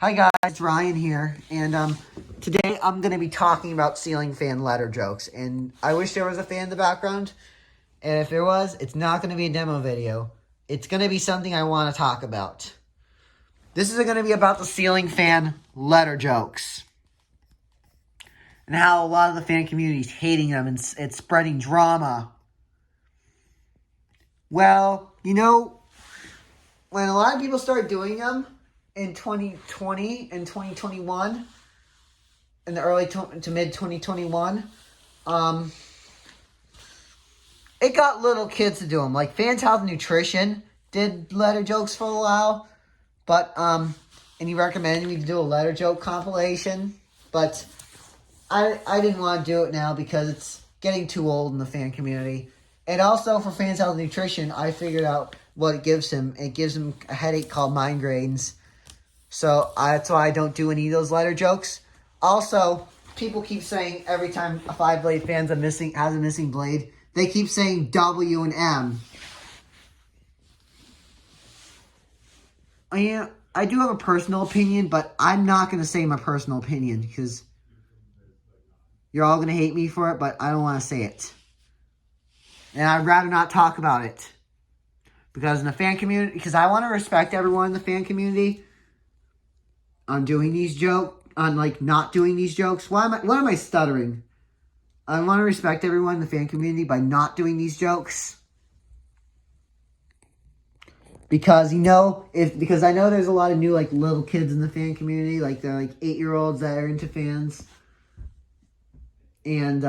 Hi guys, Ryan here, and today I'm going to be talking about ceiling fan letter jokes, and I wish there was a fan in the background, and if there was, it's not going to be a demo video. It's going to be something I want to talk about. This is going to be about the ceiling fan letter jokes, and how a lot of the fan community is hating them, and it's spreading drama. Well, when a lot of people started doing them, in 2020 and 2021, in the early to mid 2021, it got little kids to do them. Like Fans Health Nutrition did letter jokes for a while, but and he recommended me to do a letter joke compilation, but I didn't want to do it now because it's getting too old in the fan community. And also for Fans Health Nutrition, I figured out what it gives him. It gives him a headache called migraines. So that's why I don't do any of those letter jokes. Also, people keep saying every time a 5-blade fan has a missing blade, they keep saying W and M. I do have a personal opinion, but I'm not going to say my personal opinion because you're all going to hate me for it, but I don't want to say it. And I'd rather not talk about it. Because in the fan community, because I want to respect everyone in the fan community on doing these jokes, on like not doing these jokes. What am I stuttering? I want to respect everyone in the fan community by not doing these jokes. Because because I know there's a lot of new like little kids in the fan community, like they're like 8-year-olds that are into fans. And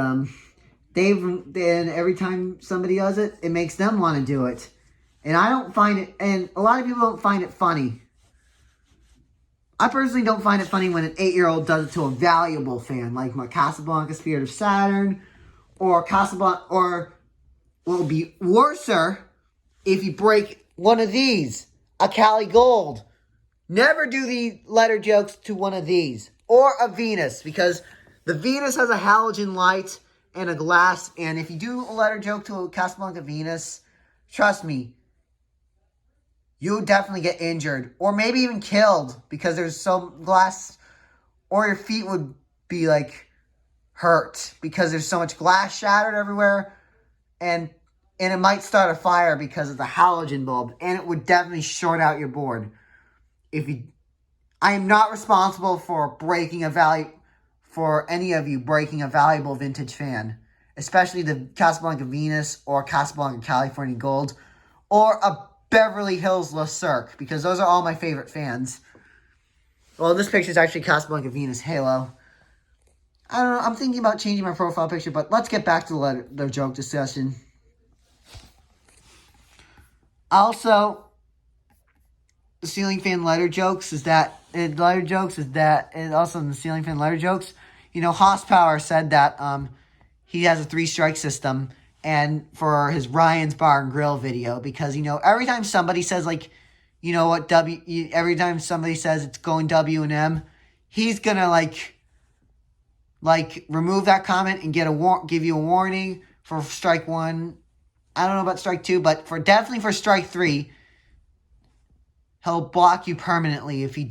then every time somebody does it, it makes them want to do it. And I don't find it, and a lot of people don't find it funny. I personally don't find it funny when an 8-year-old does it to a valuable fan, like my Casablanca Spirit of Saturn, or Casablanca, or what would be worser if you break one of these, a Cali Gold. Never do the letter jokes to one of these, or a Venus, because the Venus has a halogen light and a glass, and if you do a letter joke to a Casablanca Venus, trust me, you would definitely get injured or maybe even killed because there's some glass, or your feet would be like hurt because there's so much glass shattered everywhere, and it might start a fire because of the halogen bulb, and it would definitely short out your board. I am not responsible for any of you breaking a valuable vintage fan, especially the Casablanca Venus or Casablanca California Gold or a Beverly Hills Le Cirque, because those are all my favorite fans. Well, this picture is actually Casablanca Venus Halo. I don't know. I'm thinking about changing my profile picture, but let's get back to the joke discussion. Also, the ceiling fan letter jokes and also in the ceiling fan letter jokes, Hosspower said that he has a 3-strike system. And for his Ryan's Bar and Grill video, because, every time somebody says, every time somebody says it's going W and M, he's going to, remove that comment and give you a warning for strike 1. I don't know about strike 2, but definitely for strike 3, he'll block you permanently if he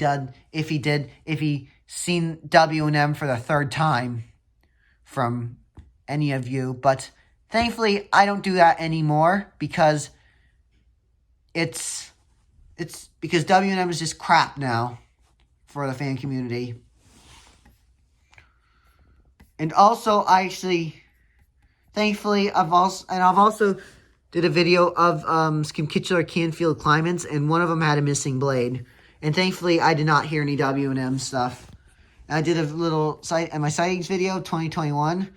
seen W and M for the 3rd time from any of you, but thankfully, I don't do that anymore because because W&M is just crap now for the fan community. And also, thankfully, I've also did a video of some Kichler Canfield Climates, and one of them had a missing blade. And thankfully, I did not hear any W&M stuff. And I did a little in my sightings video, 2021.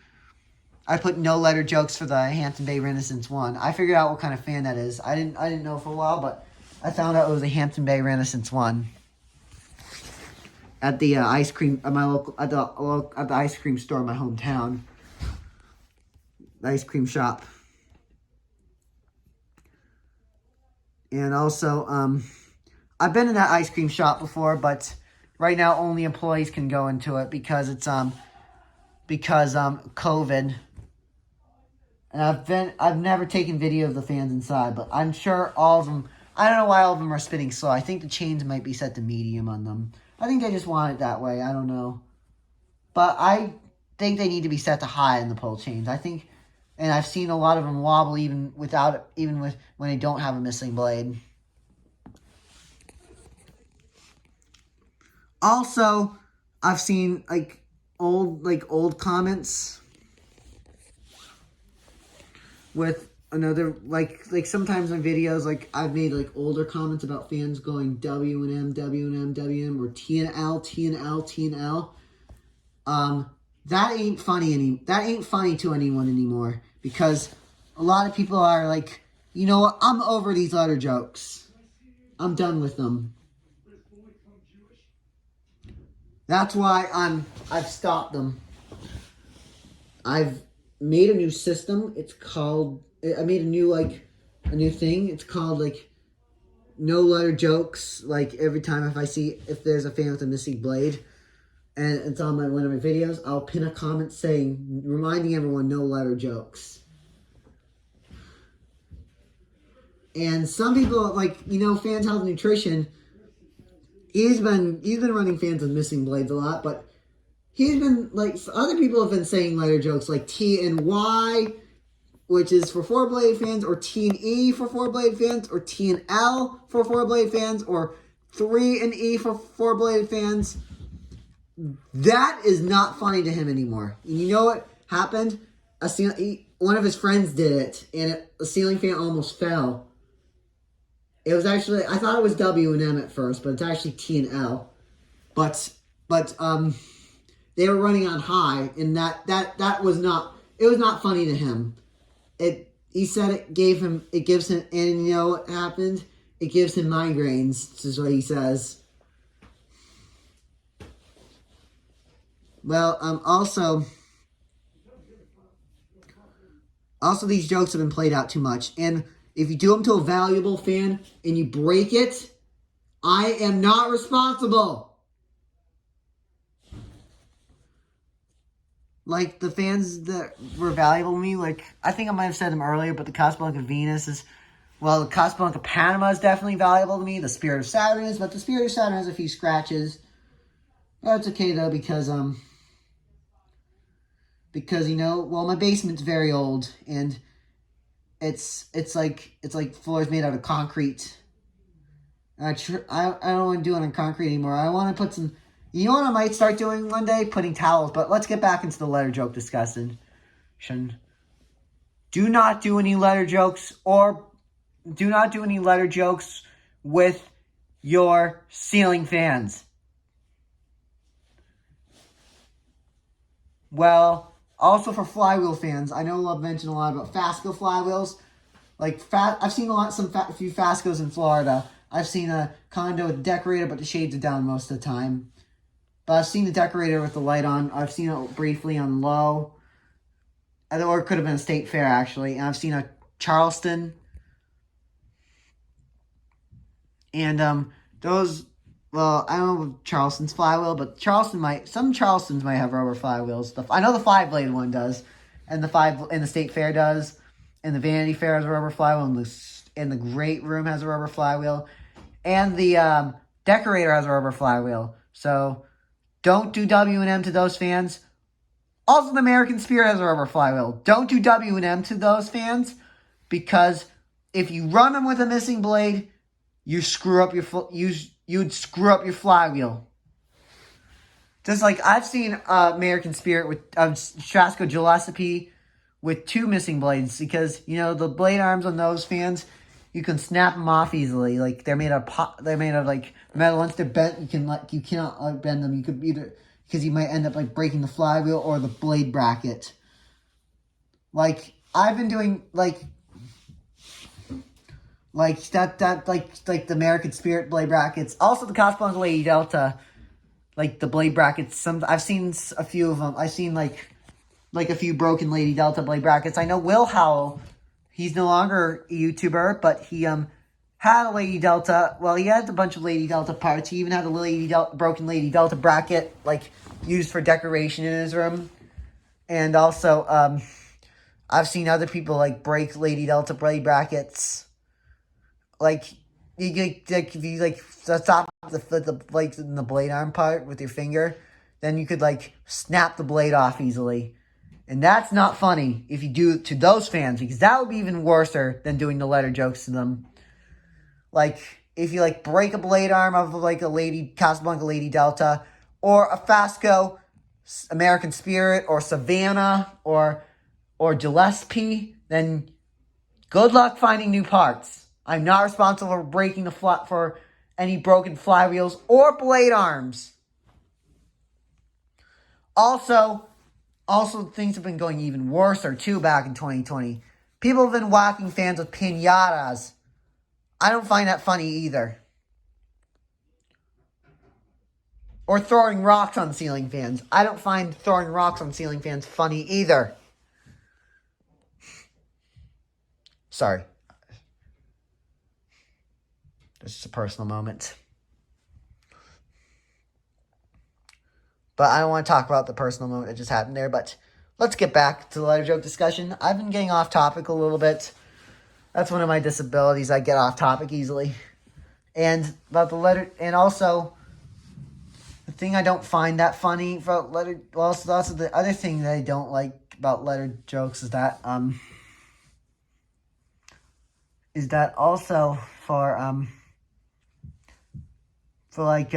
I put no letter jokes for the Hampton Bay Renaissance 1. I figured out what kind of fan that is. I didn't know for a while, but I found out it was a Hampton Bay Renaissance 1 at the ice cream at the ice cream store in my hometown. The ice cream shop. And also, I've been in that ice cream shop before, but right now only employees can go into it because it's COVID. And I've never taken video of the fans inside, but I'm sure all of them, I don't know why all of them are spinning slow. I think the chains might be set to medium on them. I think they just want it that way. I don't know. But I think they need to be set to high in the pull chains. I think, and I've seen a lot of them wobble even with when they don't have a missing blade. Also, I've seen old comments with another sometimes in videos I've made older comments about fans going W and M, W and M, W and M, or T and L, T and L, T and L. That ain't funny to anyone anymore, because a lot of people are like, you know what, I'm over these letter jokes. I'm done with them. That's why I've stopped them. I've made a new system. It's called, I made a new thing. It's called no letter jokes. Every time if there's a fan with a missing blade, and it's on one of my videos, I'll pin a comment reminding everyone no letter jokes. And some people, Fans Health and Nutrition, he's been running fans with missing blades a lot, but he's been, other people have been saying letter jokes like T and Y, which is for 4-blade fans, or T and E for 4-blade fans, or T and L for 4-blade fans, or 3 and E for 4-blade fans. That is not funny to him anymore. And you know what happened? One of his friends did it, and a ceiling fan almost fell. It was actually, I thought it was W and M at first, but it's actually T and L. But they were running on high, and that was not, it was not funny to him. He said it gives him, and you know what happened? It gives him migraines, this is what he says. Well, also these jokes have been played out too much, and if you do them to a valuable fan and you break it, I am not responsible. The fans that were valuable to me, I think I might have said them earlier, but the Casablanca Venus is, the Casablanca Panama is definitely valuable to me. The Spirit of Saturn is, but the Spirit of Saturn has a few scratches. That's okay though, because my basement's very old, and it's like floors made out of concrete. I don't want to do it on concrete anymore. I want to put some. You know what I might start doing one day? Putting towels. But let's get back into the letter joke discussion. Do not do any letter jokes, or do not do any letter jokes with your ceiling fans. Well, also for flywheel fans, I know I've mentioned a lot about Fasco flywheels. I've seen a few Fascos in Florida. I've seen a condo with a decorator, but the shades are down most of the time. But I've seen the decorator with the light on. I've seen it briefly on low. Or it could have been a State Fair, actually. And I've seen a Charleston. And those, I don't know Charleston's flywheel, but some Charlestons might have rubber flywheels. I know the 5-blade one does, and the State Fair does, and the Vanity Fair has a rubber flywheel, and the Great Room has a rubber flywheel, and the Decorator has a rubber flywheel. So don't do W and M to those fans. Also, the American Spirit has a rubber flywheel. Don't do W and M to those fans, because if you run them with a missing blade, you screw up you'd screw up your flywheel. Just like I've seen American Spirit with Strasco Gillespie with 2 missing blades, because the blade arms on those fans, you can snap them off easily. They're made of metal. Once they're bent, you cannot bend them. You could either, because you might end up breaking the flywheel or the blade bracket. I've been doing the American Spirit blade brackets. Also the Casablanca Lady Delta, the blade brackets. I've seen a few of them. I've seen a few broken Lady Delta blade brackets. I know Will Howell, he's no longer a YouTuber, but he had a Lady Delta. Well, he had a bunch of Lady Delta parts. He even had a broken Lady Delta bracket, used for decoration in his room. And also, I've seen other people break Lady Delta blade brackets. like if you like stop the like in the blade arm part with your finger, then you could like snap the blade off easily. And that's not funny if you do it to those fans, because that would be even worser than doing the letter jokes to them. Like, if you, like, break a blade arm of, like, a Lady Casablanca Lady Delta, or a Fasco American Spirit, or Savannah, or Gillespie, then good luck finding new parts. I'm not responsible for breaking for any broken flywheels or blade arms. Also, things have been going even worse, too, back in 2020. People have been whacking fans with piñatas. I don't find that funny either. Or throwing rocks on ceiling fans. I don't find throwing rocks on ceiling fans funny either. Sorry. This is a personal moment. But I don't want to talk about the personal moment that just happened there. But let's get back to the letter joke discussion. I've been getting off topic a little bit. That's one of my disabilities. I get off topic easily. And about the letter, and also the thing I don't find that funny about letter. Well, also the other thing that I don't like about letter jokes is that also for like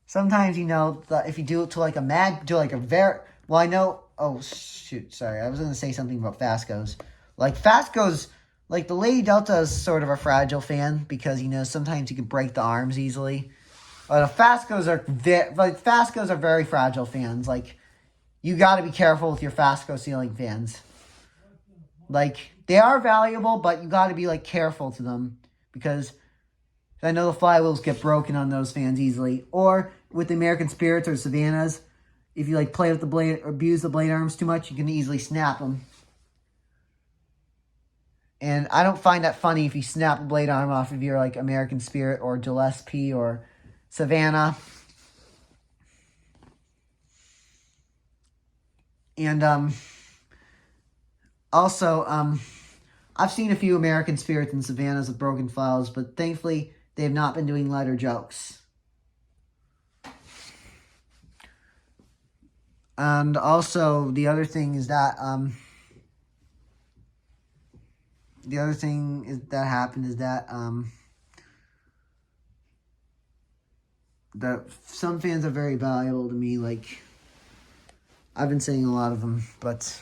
sometimes, you know, if you do it to like I know, oh shoot, sorry, I was going to say something about Fascos. Like Fascos, like the Lady Delta is sort of a fragile fan because, you know, sometimes you can break the arms easily. But Fascos are very fragile fans. Like, you got to be careful with your Fasco ceiling fans. Like, they are valuable, but you got to be, like, careful to them because I know the flywheels get broken on those fans easily. Or with the American Spirits or Savannahs, if you, like, play with the blade or abuse the blade arms too much, you can easily snap them. And I don't find that funny if you snap a blade arm off of your, like, American Spirit or Gillespie or Savannah. And, also, I've seen a few American Spirits and Savannahs with broken files, but thankfully, they have not been doing letter jokes. And also, the other thing is that, that some fans are very valuable to me. Like, I've been saying a lot of them, but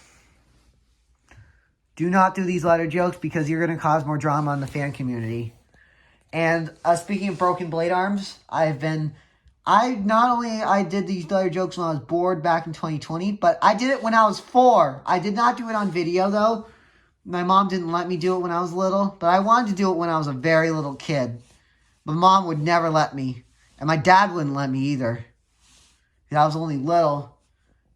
do not do these letter jokes because you're going to cause more drama in the fan community. And speaking of broken blade arms, I did these letter jokes when I was bored back in 2020, but I did it when I was 4. I did not do it on video, though. My mom didn't let me do it when I was little, but I wanted to do it when I was a very little kid. My mom would never let me, and my dad wouldn't let me either. I was only little.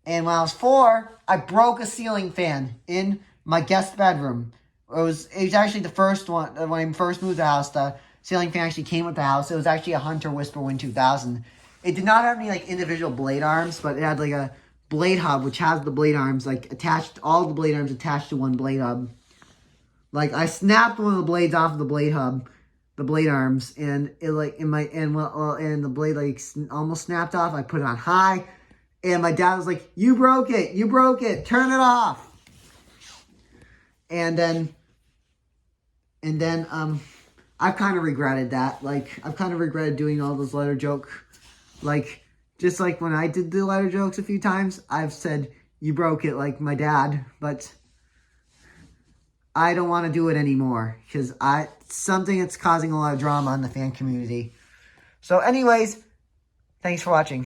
And when I was 4, I broke a ceiling fan in my guest bedroom. It was actually the first one. When I first moved to the house, the ceiling fan actually came with the house. It was actually a Hunter Whisperwind 2000. It did not have any, like, individual blade arms, but it had, like, a blade hub, which has the blade arms, like, attached, all the blade arms attached to one blade hub. Like, I snapped one of the blades off of the blade hub, the blade arms, and it, like, and the blade, like, almost snapped off. I put it on high, and my dad was like, you broke it, turn it off. And then, I've kind of regretted that. Like, I've kind of regretted doing all those letter joke. Like, just like when I did the letter jokes a few times, I've said, you broke it, like my dad. But I don't want to do it anymore. Because something that's causing a lot of drama in the fan community. So anyways, thanks for watching.